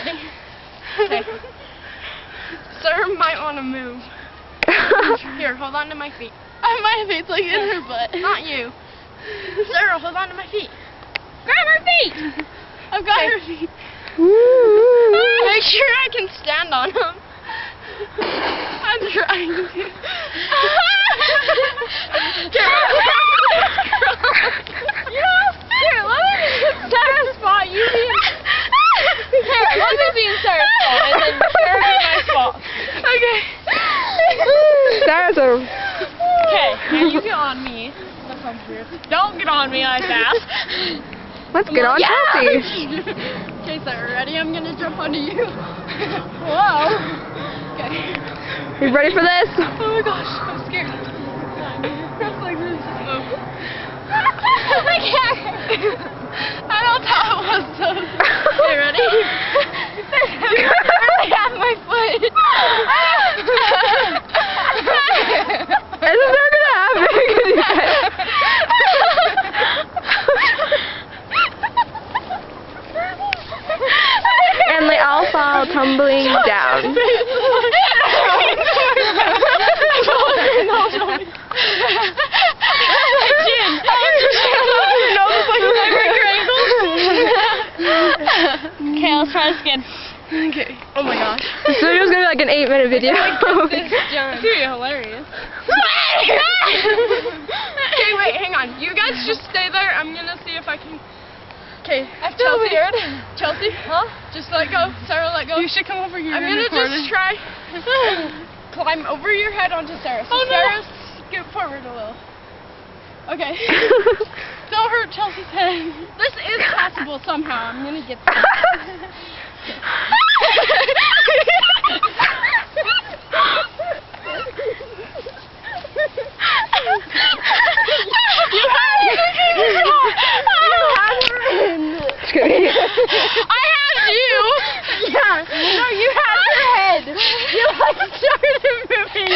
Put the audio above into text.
Ready? Okay. Sarah might want to move. Here, hold on to my feet. My feet's like in her butt. Not you. Sarah, hold on to my feet. Grab her feet! I've got her feet. Make sure I can stand on them. I'm trying to. Here, let me be in Sarah's spot. You be in... Here, let me be in Sarah's spot, and then Sarah be in my spot. Okay. Sarah's a... Okay, now you get on me. That sounds weird. Don't get on me like that. Let's get on Chelsea. Okay, Sarah, ready? I'm gonna jump onto you. Whoa. Okay. You ready for this? Oh my gosh, I'm scared. Press like this. I can't. I don't thought it was so. Okay, ready? I have my foot. This is not gonna happen. And they all fall tumbling down. Okay, let's try this again. Okay. Oh my gosh. This video's gonna be like an 8-minute video. It's gonna be hilarious. Okay, wait, hang on. You guys just stay there. I'm gonna see if I can. Okay, I feel Chelsea. weird. Chelsea? Huh? Just let go. Sarah, let go. You should come over here. I'm gonna just try climb over your head onto Sarah. So Oh, no. Sarah, scoot forward a little. Okay. Don't hurt Chelsea's head. This is possible somehow. I'm gonna get this. I had you! Yeah. No, you had your head. You like started moving.